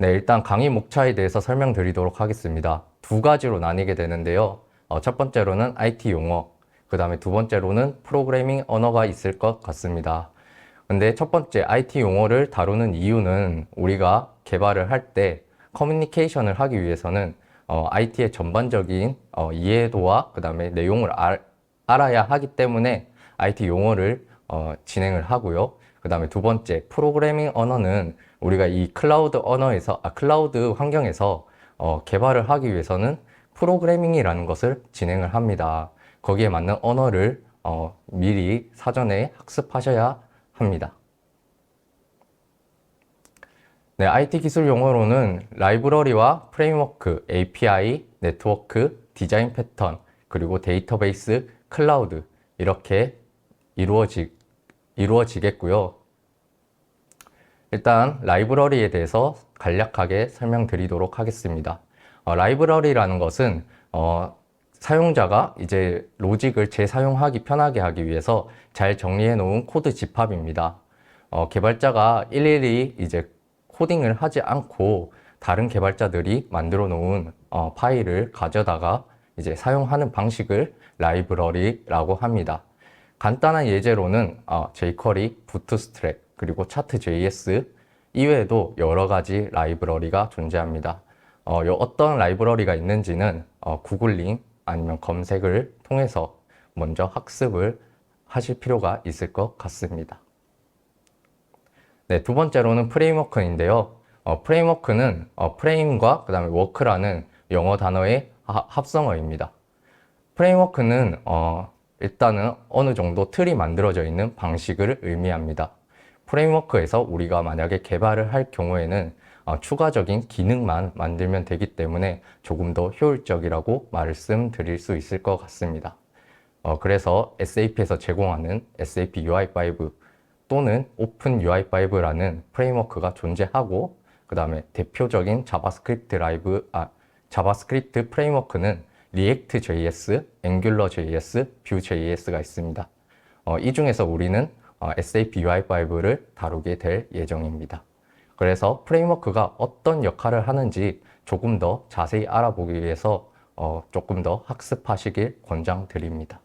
네, 일단 강의 목차에 대해서 설명드리도록 하겠습니다. 두 가지로 나뉘게 되는데요. 첫 번째로는 IT 용어, 그 다음에 두 번째로는 프로그래밍 언어가 있을 것 같습니다. 근데 첫 번째 IT 용어를 다루는 이유는 우리가 개발을 할 때 커뮤니케이션을 하기 위해서는 IT의 전반적인 이해도와 그 다음에 내용을 알아야 하기 때문에 IT 용어를 진행을 하고요. 그 다음에 두 번째 프로그래밍 언어는 우리가 이 클라우드 언어에서 클라우드 환경에서 개발을 하기 위해서는 프로그래밍이라는 것을 진행을 합니다. 거기에 맞는 언어를 미리 사전에 학습하셔야 합니다. 네, IT 기술 용어로는 라이브러리와 프레임워크, API, 네트워크, 디자인 패턴, 그리고 데이터베이스, 클라우드 이렇게 이루어지겠고요. 일단 라이브러리에 대해서 간략하게 설명드리도록 하겠습니다. 라이브러리라는 것은 사용자가 이제 로직을 재사용하기 편하게 하기 위해서 잘 정리해 놓은 코드 집합입니다. 개발자가 일일이 이제 코딩을 하지 않고 다른 개발자들이 만들어 놓은 파일을 가져다가 이제 사용하는 방식을 라이브러리라고 합니다. 간단한 예제로는 jQuery, 부트스트랩, 그리고 차트.js 이외에도 여러 가지 라이브러리가 존재합니다. 어떤 라이브러리가 있는지는 구글링 아니면 검색을 통해서 먼저 학습을 하실 필요가 있을 것 같습니다. 네, 두 번째로는 프레임워크인데요. 프레임워크는 프레임과 그 다음에 워크라는 영어 단어의 합성어입니다. 프레임워크는 일단은 어느 정도 틀이 만들어져 있는 방식을 의미합니다. 프레임워크에서 우리가 만약에 개발을 할 경우에는 추가적인 기능만 만들면 되기 때문에 조금 더 효율적이라고 말씀드릴 수 있을 것 같습니다. 그래서 SAP에서 제공하는 SAP UI5 또는 오픈 UI5라는 프레임워크가 존재하고 그 다음에 대표적인 자바스크립트 프레임워크는 React.js, AngularJS, Vue.js가 있습니다. 이 중에서 우리는 SAP UI5를 다루게 될 예정입니다. 그래서 프레임워크가 어떤 역할을 하는지 조금 더 자세히 알아보기 위해서 조금 더 학습하시길 권장드립니다.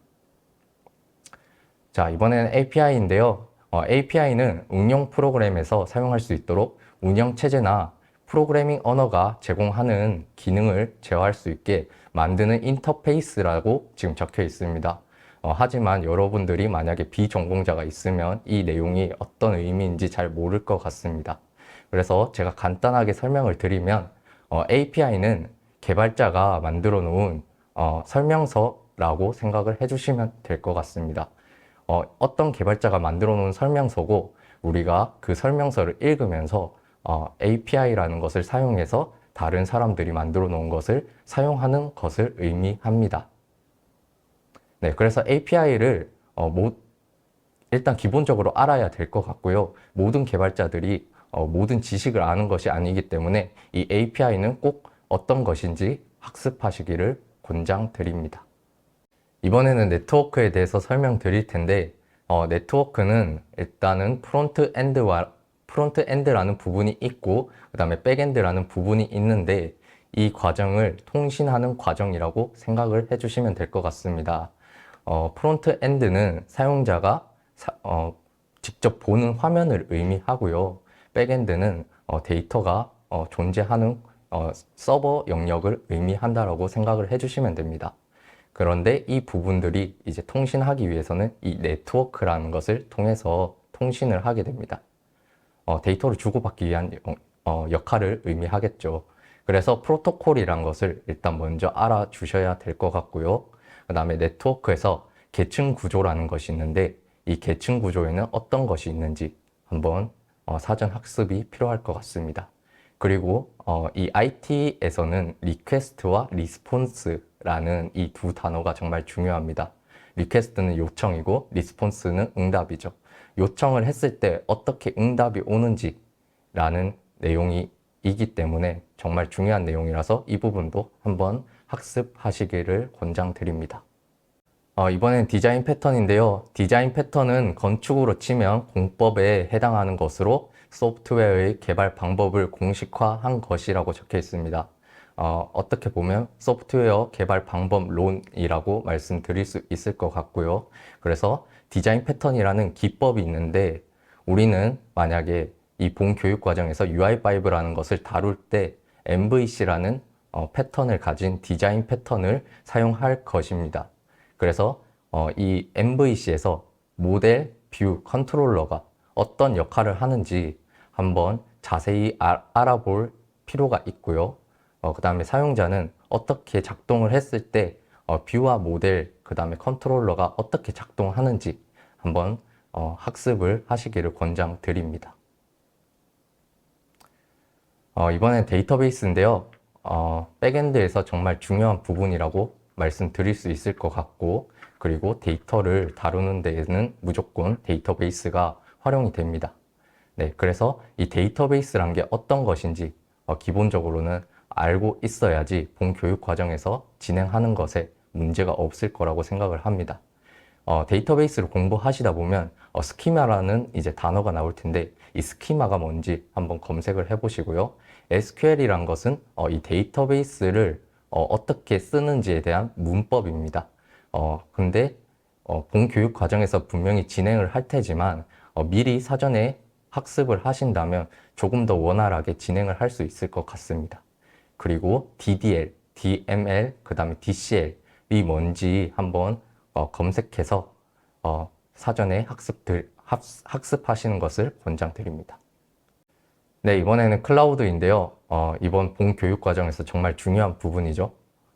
자, 이번에는 API인데요. API는 응용 프로그램에서 사용할 수 있도록 운영체제나 프로그래밍 언어가 제공하는 기능을 제어할 수 있게 만드는 인터페이스라고 지금 적혀 있습니다. 하지만 여러분들이 만약에 비전공자가 있으면 이 내용이 어떤 의미인지 잘 모를 것 같습니다. 그래서 제가 간단하게 설명을 드리면 API는 개발자가 만들어 놓은 설명서라고 생각을 해주시면 될 것 같습니다. 어떤 개발자가 만들어 놓은 설명서고 우리가 그 설명서를 읽으면서 API라는 것을 사용해서 다른 사람들이 만들어 놓은 것을 사용하는 것을 의미합니다. 네, 그래서 API를 일단 기본적으로 알아야 될 것 같고요. 모든 개발자들이 모든 지식을 아는 것이 아니기 때문에 이 API는 꼭 어떤 것인지 학습하시기를 권장드립니다. 이번에는 네트워크에 대해서 설명드릴 텐데 네트워크는 일단은 프론트엔드라는 부분이 있고 그 다음에 백엔드라는 부분이 있는데 이 과정을 통신하는 과정이라고 생각을 해주시면 될 것 같습니다. 프론트엔드는 사용자가 직접 보는 화면을 의미하고요. 백엔드는 데이터가 존재하는 서버 영역을 의미한다라고 생각을 해주시면 됩니다. 그런데 이 부분들이 이제 통신하기 위해서는 이 네트워크라는 것을 통해서 통신을 하게 됩니다. 데이터를 주고받기 위한 역할을 의미하겠죠. 그래서 프로토콜이란 것을 일단 먼저 알아주셔야 될 것 같고요. 그 다음에 네트워크에서 계층 구조라는 것이 있는데 이 계층 구조에는 어떤 것이 있는지 한번 사전 학습이 필요할 것 같습니다. 그리고 이 IT에서는 리퀘스트와 리스폰스라는 이 두 단어가 정말 중요합니다. 리퀘스트는 요청이고 리스폰스는 응답이죠. 요청을 했을 때 어떻게 응답이 오는지 라는 내용이 이기 때문에 정말 중요한 내용이라서 이 부분도 한번 학습하시기를 권장드립니다. 이번엔 디자인 패턴인데요. 디자인 패턴은 건축으로 치면 공법에 해당하는 것으로 소프트웨어의 개발 방법을 공식화한 것이라고 적혀 있습니다. 어떻게 보면 소프트웨어 개발 방법론이라고 말씀드릴 수 있을 것 같고요. 그래서 디자인 패턴이라는 기법이 있는데 우리는 만약에 이 본 교육 과정에서 UI5라는 것을 다룰 때 MVC라는 패턴을 가진 디자인 패턴을 사용할 것입니다. 그래서 이 MVC에서 모델, 뷰, 컨트롤러가 어떤 역할을 하는지 한번 자세히 알아볼 필요가 있고요. 그 다음에 사용자는 어떻게 작동을 했을 때 뷰와 모델, 그 다음에 컨트롤러가 어떻게 작동하는지 한번 학습을 하시기를 권장드립니다. 이번엔 데이터베이스인데요. 백엔드에서 정말 중요한 부분이라고 말씀드릴 수 있을 것 같고, 그리고 데이터를 다루는 데에는 무조건 데이터베이스가 활용이 됩니다. 네, 그래서 이 데이터베이스란 게 어떤 것인지 기본적으로는 알고 있어야지 본 교육 과정에서 진행하는 것에 문제가 없을 거라고 생각을 합니다. 데이터베이스를 공부하시다 보면 스키마라는 이제 단어가 나올 텐데 이 스키마가 뭔지 한번 검색을 해보시고요. SQL이란 것은 이 데이터베이스를 어떻게 쓰는지에 대한 문법입니다. 근데 본 교육 과정에서 분명히 진행을 할 테지만 미리 사전에 학습을 하신다면 조금 더 원활하게 진행을 할 수 있을 것 같습니다. 그리고 DDL, DML, 그 다음에 DCL이 뭔지 한번 검색해서 사전에 학습하시는 것을 권장드립니다. 네, 이번에는 클라우드인데요. 이번 본 교육 과정에서 정말 중요한 부분이죠.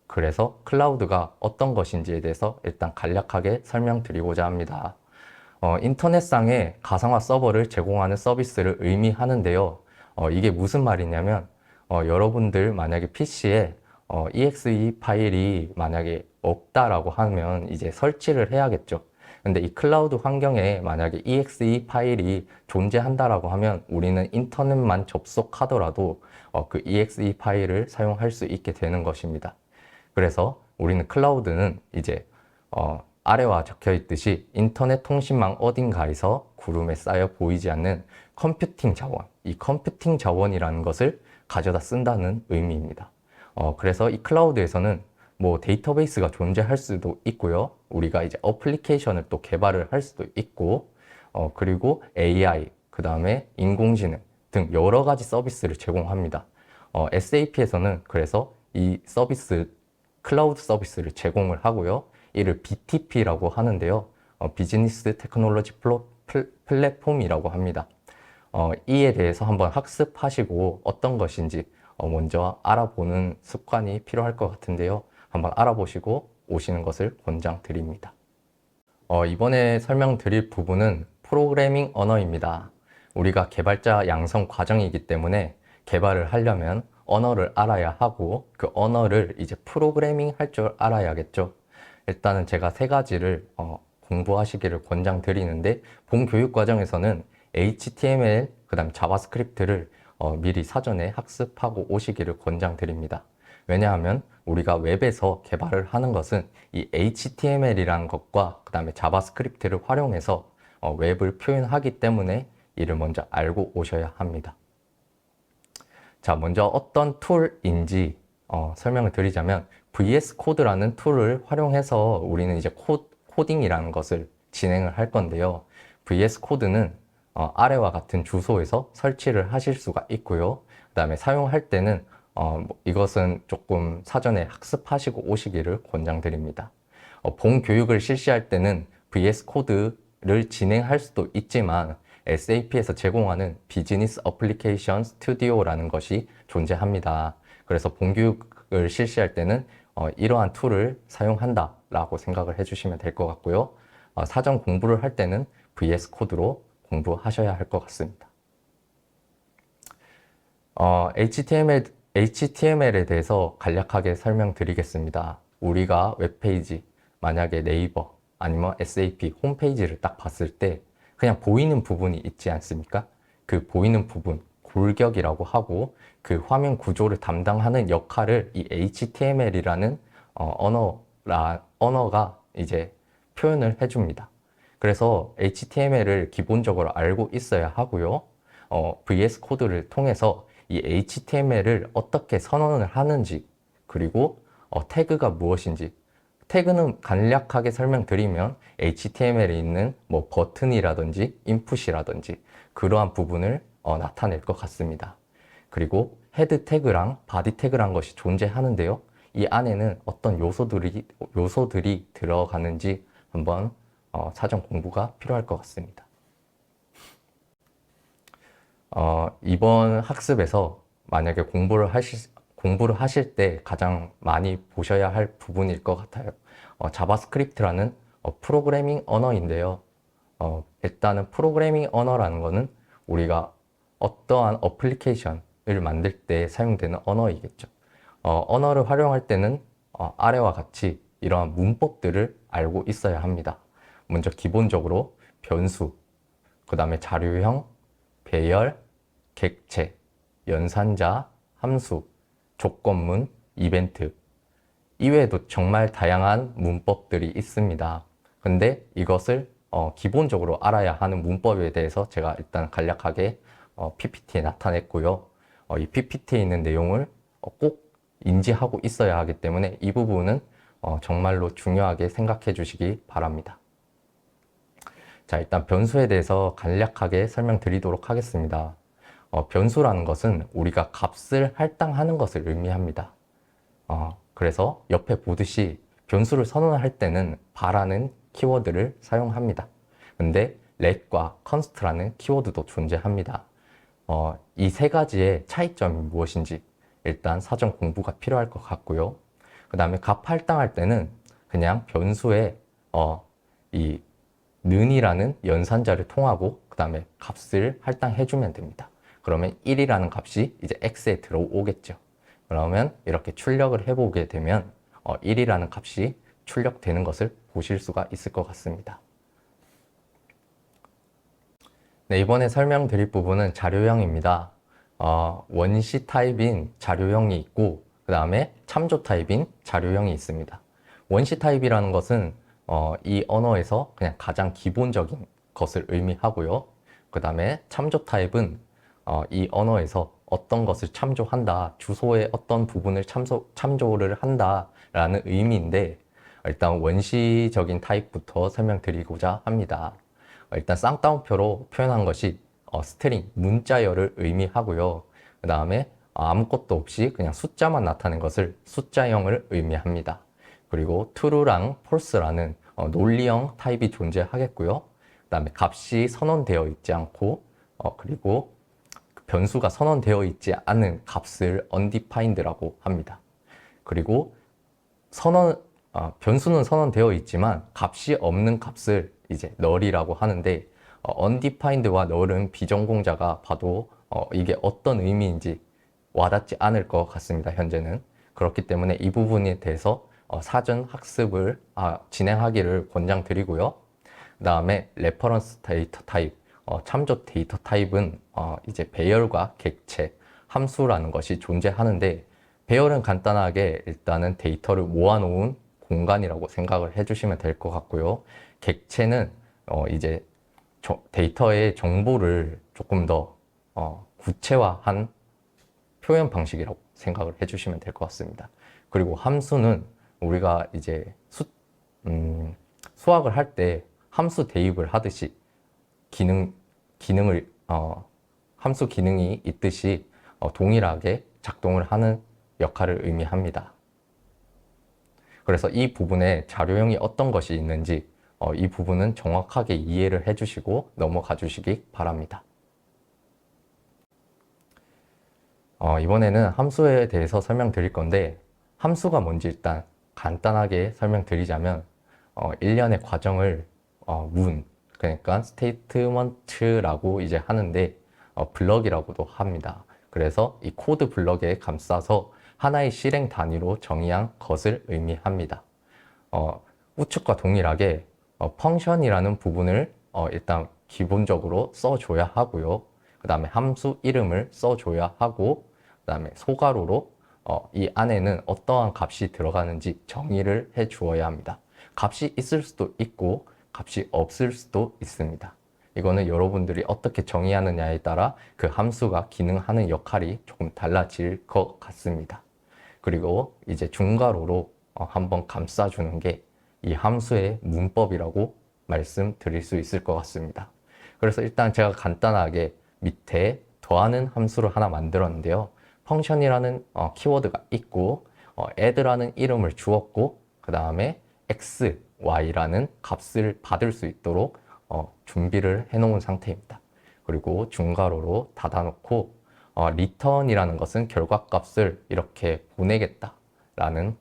그래서 클라우드가 어떤 것인지에 대해서 일단 간략하게 설명드리고자 합니다. 인터넷상에 가상화 서버를 제공하는 서비스를 의미하는데요. 이게 무슨 말이냐면 여러분들 만약에 PC에 exe 파일이 만약에 없다라고 하면 이제 설치를 해야겠죠. 근데 이 클라우드 환경에 만약에 exe 파일이 존재한다라고 하면 우리는 인터넷만 접속하더라도 그 exe 파일을 사용할 수 있게 되는 것입니다. 그래서 우리는 클라우드는 이제 아래와 적혀 있듯이 인터넷 통신망 어딘가에서 구름에 쌓여 보이지 않는 컴퓨팅 자원, 이 컴퓨팅 자원이라는 것을 가져다 쓴다는 의미입니다. 그래서 이 클라우드에서는 뭐 데이터베이스가 존재할 수도 있고요. 우리가 이제 어플리케이션을 또 개발을 할 수도 있고, 그리고 AI, 그 다음에 인공지능 등 여러 가지 서비스를 제공합니다. SAP에서는 그래서 이 서비스, 클라우드 서비스를 제공을 하고요. 이를 BTP라고 하는데요. 비즈니스 테크놀로지 플랫폼이라고 합니다. 이에 대해서 한번 학습하시고 어떤 것인지 먼저 알아보는 습관이 필요할 것 같은데요. 한번 알아보시고 오시는 것을 권장드립니다. 이번에 설명드릴 부분은 프로그래밍 언어입니다. 우리가 개발자 양성 과정이기 때문에 개발을 하려면 언어를 알아야 하고 그 언어를 이제 프로그래밍 할 줄 알아야겠죠. 일단은 제가 세 가지를 공부하시기를 권장드리는데 본 교육 과정에서는 HTML, 그 다음 자바스크립트를 미리 사전에 학습하고 오시기를 권장드립니다. 왜냐하면 우리가 웹에서 개발을 하는 것은 이 HTML이라는 것과 그 다음에 자바스크립트를 활용해서 웹을 표현하기 때문에 이를 먼저 알고 오셔야 합니다. 자, 먼저 어떤 툴인지 설명을 드리자면 VS 코드라는 툴을 활용해서 우리는 이제 코딩이라는 것을 진행을 할 건데요. VS 코드는 아래와 같은 주소에서 설치를 하실 수가 있고요. 그 다음에 사용할 때는 이것은 조금 사전에 학습하시고 오시기를 권장드립니다. 본 교육을 실시할 때는 VS 코드를 진행할 수도 있지만 SAP에서 제공하는 비즈니스 어플리케이션 스튜디오라는 것이 존재합니다. 그래서 본 교육을 실시할 때는 이러한 툴을 사용한다 라고 생각을 해주시면 될 것 같고요. 사전 공부를 할 때는 VS 코드로 공부하셔야 할 것 같습니다. HTML에 대해서 간략하게 설명드리겠습니다. 우리가 웹페이지, 만약에 네이버 아니면 SAP 홈페이지를 딱 봤을 때 그냥 보이는 부분이 있지 않습니까? 그 보이는 부분, 골격이라고 하고 그 화면 구조를 담당하는 역할을 이 HTML이라는 언어가 이제 표현을 해줍니다. 그래서 HTML을 기본적으로 알고 있어야 하고요. VS 코드를 통해서 이 HTML을 어떻게 선언을 하는지, 그리고 태그가 무엇인지, 태그는 간략하게 설명드리면 HTML에 있는 뭐 버튼이라든지 인풋이라든지 그러한 부분을 나타낼 것 같습니다. 그리고 헤드 태그랑 바디 태그란 것이 존재하는데요. 이 안에는 어떤 요소들이 들어가는지 한번 사전 공부가 필요할 것 같습니다. 이번 학습에서 만약에 공부를 하실 때 가장 많이 보셔야 할 부분일 것 같아요. 자바스크립트라는 프로그래밍 언어인데요. 일단은 프로그래밍 언어라는 것은 우리가 어떠한 어플리케이션을 만들 때 사용되는 언어이겠죠. 언어를 활용할 때는 아래와 같이 이러한 문법들을 알고 있어야 합니다. 먼저 기본적으로 변수, 그 다음에 자료형, 배열, 객체, 연산자, 함수, 조건문, 이벤트 이외에도 정말 다양한 문법들이 있습니다. 근데 이것을 기본적으로 알아야 하는 문법에 대해서 제가 일단 간략하게 PPT에 나타냈고요. 이 PPT에 있는 내용을 꼭 인지하고 있어야 하기 때문에 이 부분은 정말로 중요하게 생각해 주시기 바랍니다. 자, 일단 변수에 대해서 간략하게 설명드리도록 하겠습니다. 변수라는 것은 우리가 값을 할당하는 것을 의미합니다. 그래서 옆에 보듯이 변수를 선언할 때는 바라는 키워드를 사용합니다. 근데 let과 const라는 키워드도 존재합니다. 이 세 가지의 차이점이 무엇인지 일단 사전 공부가 필요할 것 같고요. 그 다음에 값 할당할 때는 그냥 변수에 이 는이라는 연산자를 통하고 그 다음에 값을 할당해주면 됩니다. 그러면 1이라는 값이 이제 x에 들어오겠죠. 그러면 이렇게 출력을 해보게 되면 1이라는 값이 출력되는 것을 보실 수가 있을 것 같습니다. 네, 이번에 설명드릴 부분은 자료형입니다. 원시 타입인 자료형이 있고 그 다음에 참조 타입인 자료형이 있습니다. 원시 타입이라는 것은 이 언어에서 그냥 가장 기본적인 것을 의미하고요. 그 다음에 참조 타입은 이 언어에서 어떤 것을 참조한다, 주소의 어떤 부분을 참조를 한다라는 의미인데 일단 원시적인 타입부터 설명드리고자 합니다. 일단 쌍따옴표로 표현한 것이 스트링, 문자열을 의미하고요. 그 다음에 아무것도 없이 그냥 숫자만 나타낸 것을 숫자형을 의미합니다. 그리고 true랑 false라는 논리형 타입이 존재하겠고요. 그 다음에 값이 선언되어 있지 않고 그리고 변수가 선언되어 있지 않은 값을 undefined라고 합니다. 그리고 변수는 선언되어 있지만 값이 없는 값을 이제 null이라고 하는데 undefined와 null은 비전공자가 봐도 이게 어떤 의미인지 와닿지 않을 것 같습니다. 현재는. 그렇기 때문에 이 부분에 대해서 사전 학습을 진행하기를 권장드리고요. 그 다음에 레퍼런스 데이터 타입, 참조 데이터 타입은 이제 배열과 객체, 함수라는 것이 존재하는데 배열은 간단하게 일단은 데이터를 모아놓은 공간이라고 생각을 해주시면 될 것 같고요. 객체는 이제 데이터의 정보를 조금 더 구체화한 표현 방식이라고 생각을 해주시면 될 것 같습니다. 그리고 함수는 우리가 이제 수학을 할 때 함수 대입을 하듯이 함수 기능이 있듯이 동일하게 작동을 하는 역할을 의미합니다. 그래서 이 부분에 자료형이 어떤 것이 있는지 이 부분은 정확하게 이해를 해주시고 넘어가 주시기 바랍니다. 이번에는 함수에 대해서 설명드릴 건데 함수가 뭔지 일단 간단하게 설명드리자면 일련의 과정을 그러니까 스테이트먼트라고 이제 하는데 블럭이라고도 합니다. 그래서 이 코드 블럭에 감싸서 하나의 실행 단위로 정의한 것을 의미합니다. 우측과 동일하게 펑션이라는 부분을 일단 기본적으로 써줘야 하고요. 그 다음에 함수 이름을 써줘야 하고 그 다음에 소괄호로 이 안에는 어떠한 값이 들어가는지 정의를 해 주어야 합니다. 값이 있을 수도 있고 값이 없을 수도 있습니다. 이거는 여러분들이 어떻게 정의하느냐에 따라 그 함수가 기능하는 역할이 조금 달라질 것 같습니다. 그리고 이제 중괄호로 한번 감싸주는 게 이 함수의 문법이라고 말씀드릴 수 있을 것 같습니다. 그래서 일단 제가 간단하게 밑에 더하는 함수를 하나 만들었는데요. 펑션이라는 키워드가 있고 add라는 이름을 주었고 그 다음에 x, y라는 값을 받을 수 있도록 준비를 해 놓은 상태입니다. 그리고 중괄호로 닫아놓고 return이라는 것은 결과값을 이렇게 보내겠다라는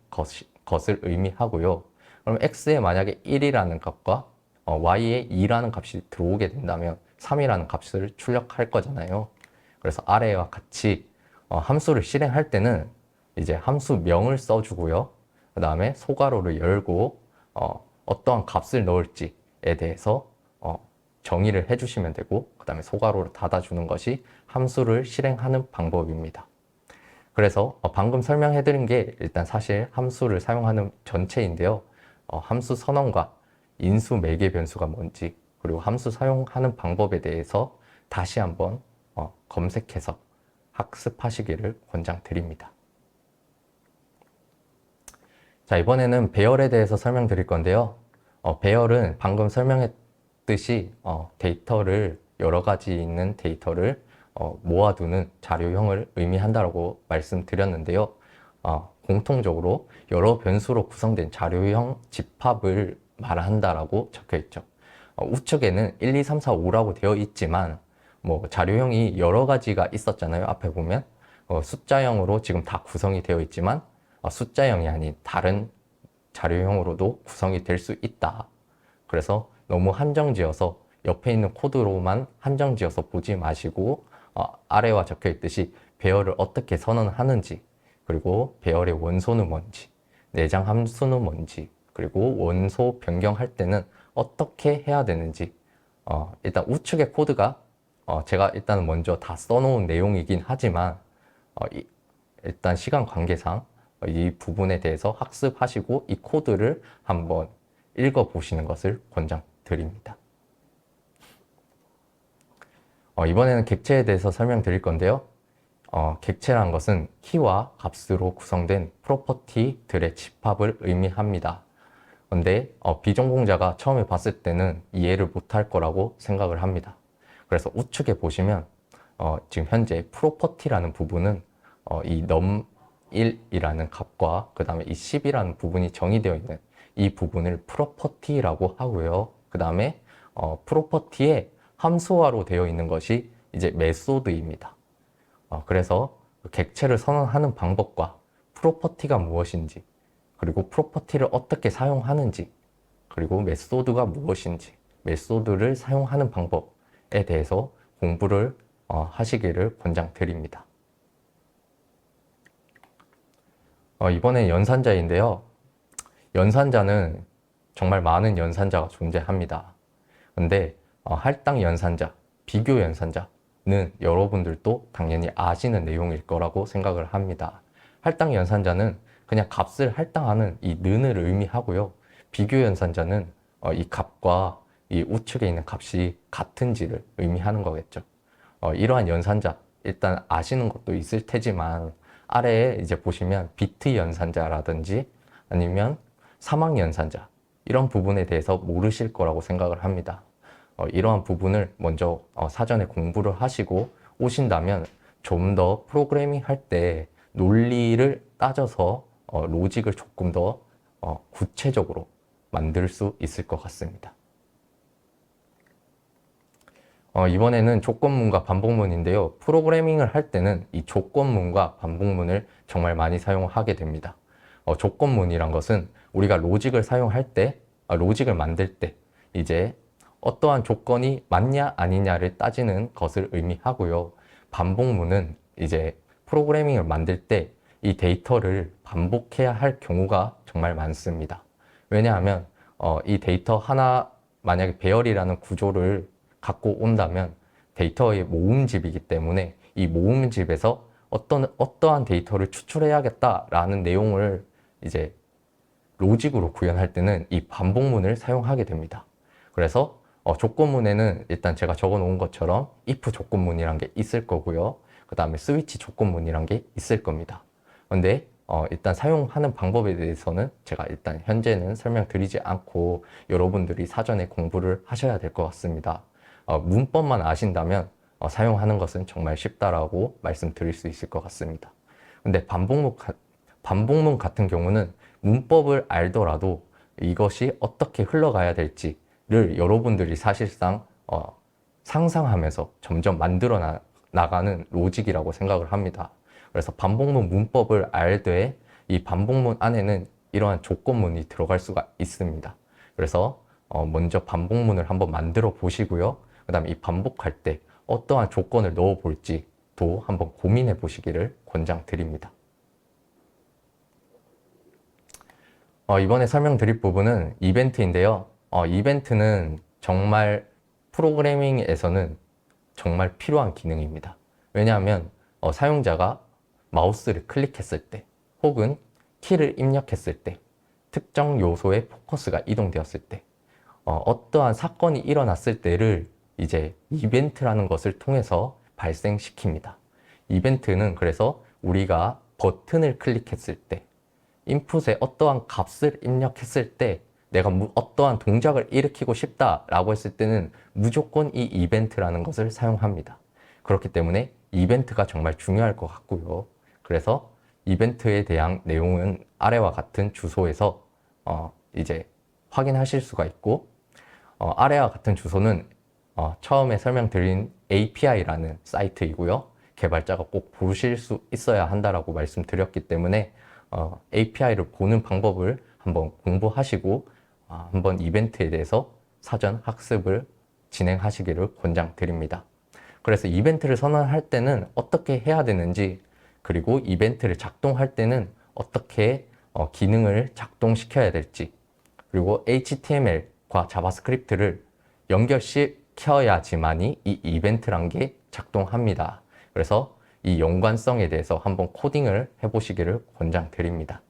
것을 의미하고요. 그럼 x에 만약에 1이라는 값과 y에 2라는 값이 들어오게 된다면 3이라는 값을 출력할 거잖아요. 그래서 아래와 같이 함수를 실행할 때는 이제 함수명을 써주고요. 그 다음에 소괄호를 열고 어떠한 값을 넣을지에 대해서 정의를 해주시면 되고 그 다음에 소괄호를 닫아주는 것이 함수를 실행하는 방법입니다. 그래서 방금 설명해드린 게 일단 사실 함수를 사용하는 전체인데요. 함수 선언과 인수 매개 변수가 뭔지 그리고 함수 사용하는 방법에 대해서 다시 한번 검색해서 학습하시기를 권장드립니다. 자, 이번에는 배열에 대해서 설명드릴 건데요. 배열은 방금 설명했듯이 데이터를 여러 가지 있는 데이터를 모아두는 자료형을 의미한다고 말씀드렸는데요. 공통적으로 여러 변수로 구성된 자료형 집합을 말한다라고 적혀 있죠. 우측에는 1, 2, 3, 4, 5라고 되어 있지만 뭐 자료형이 여러 가지가 있었잖아요. 앞에 보면 숫자형으로 지금 다 구성이 되어 있지만 숫자형이 아닌 다른 자료형으로도 구성이 될 수 있다. 그래서 너무 한정지어서 옆에 있는 코드로만 한정지어서 보지 마시고 아래와 적혀 있듯이 배열을 어떻게 선언하는지 그리고 배열의 원소는 뭔지 내장 함수는 뭔지 그리고 원소 변경할 때는 어떻게 해야 되는지 일단 우측의 코드가 제가 일단 먼저 다 써놓은 내용이긴 하지만 일단 시간 관계상 이 부분에 대해서 학습하시고 이 코드를 한번 읽어보시는 것을 권장드립니다. 이번에는 객체에 대해서 설명드릴 건데요. 객체란 것은 키와 값으로 구성된 프로퍼티들의 집합을 의미합니다. 근데 비전공자가 처음에 봤을 때는 이해를 못할 거라고 생각을 합니다. 그래서 우측에 보시면 지금 현재 프로퍼티라는 부분은 이 num1이라는 값과 그 다음에 이 10이라는 부분이 정의되어 있는 이 부분을 프로퍼티라고 하고요. 그 다음에 프로퍼티에 함수화로 되어 있는 것이 이제 메소드입니다. 그래서 객체를 선언하는 방법과 프로퍼티가 무엇인지 그리고 프로퍼티를 어떻게 사용하는지 그리고 메소드가 무엇인지 메소드를 사용하는 방법에 대해서 공부를 하시기를 권장드립니다. 이번엔 연산자인데요. 연산자는 정말 많은 연산자가 존재합니다. 근데 할당 연산자, 비교 연산자는 여러분들도 당연히 아시는 내용일 거라고 생각을 합니다. 할당 연산자는 그냥 값을 할당하는 이 는을 의미하고요. 비교 연산자는 이 값과 이 우측에 있는 값이 같은지를 의미하는 거겠죠. 이러한 연산자, 일단 아시는 것도 있을 테지만 아래에 이제 보시면 비트 연산자라든지 아니면 사막 연산자 이런 부분에 대해서 모르실 거라고 생각을 합니다. 이러한 부분을 먼저 사전에 공부를 하시고 오신다면 좀 더 프로그래밍 할 때 논리를 따져서 로직을 조금 더 구체적으로 만들 수 있을 것 같습니다. 이번에는 조건문과 반복문인데요. 프로그래밍을 할 때는 이 조건문과 반복문을 정말 많이 사용하게 됩니다. 조건문이란 것은 우리가 로직을 사용할 때, 로직을 만들 때 이제 어떠한 조건이 맞냐 아니냐를 따지는 것을 의미하고요. 반복문은 이제 프로그래밍을 만들 때 이 데이터를 반복해야 할 경우가 정말 많습니다. 왜냐하면 이 데이터 하나 만약에 배열이라는 구조를 갖고 온다면 데이터의 모음집이기 때문에 이 모음집에서 어떠한 데이터를 추출해야겠다라는 내용을 이제 로직으로 구현할 때는 이 반복문을 사용하게 됩니다. 그래서 조건문에는 일단 제가 적어 놓은 것처럼 if 조건문이란 게 있을 거고요. 그 다음에 스위치 조건문이란 게 있을 겁니다. 근데 일단 사용하는 방법에 대해서는 제가 일단 현재는 설명드리지 않고 여러분들이 사전에 공부를 하셔야 될 것 같습니다. 문법만 아신다면 사용하는 것은 정말 쉽다라고 말씀드릴 수 있을 것 같습니다. 근데 반복문 같은 경우는 문법을 알더라도 이것이 어떻게 흘러가야 될지를 여러분들이 사실상 상상하면서 점점 만들어 나가는 로직이라고 생각을 합니다. 그래서 반복문 문법을 알되 이 반복문 안에는 이러한 조건문이 들어갈 수가 있습니다. 그래서 먼저 반복문을 한번 만들어 보시고요. 그 다음에 이 반복할 때 어떠한 조건을 넣어 볼지도 한번 고민해 보시기를 권장드립니다. 이번에 설명드릴 부분은 이벤트인데요. 이벤트는 정말 프로그래밍에서는 정말 필요한 기능입니다. 왜냐하면 사용자가 마우스를 클릭했을 때 혹은 키를 입력했을 때 특정 요소의 포커스가 이동되었을 때 어떠한 사건이 일어났을 때를 이제 이벤트라는 것을 통해서 발생시킵니다. 이벤트는 그래서 우리가 버튼을 클릭했을 때 인풋에 어떠한 값을 입력했을 때 내가 어떠한 동작을 일으키고 싶다라고 했을 때는 무조건 이 이벤트라는 것을 사용합니다. 그렇기 때문에 이벤트가 정말 중요할 것 같고요. 그래서 이벤트에 대한 내용은 아래와 같은 주소에서 이제 확인하실 수가 있고 아래와 같은 주소는 처음에 설명드린 API라는 사이트이고요. 개발자가 꼭 보실 수 있어야 한다라고 말씀드렸기 때문에 API를 보는 방법을 한번 공부하시고 한번 이벤트에 대해서 사전 학습을 진행하시기를 권장드립니다. 그래서 이벤트를 선언할 때는 어떻게 해야 되는지, 그리고 이벤트를 작동할 때는 어떻게 기능을 작동시켜야 될지, 그리고 HTML과 자바스크립트를 연결시켜야지만이 이 이벤트란 게 작동합니다. 그래서 이 연관성에 대해서 한번 코딩을 해보시기를 권장드립니다.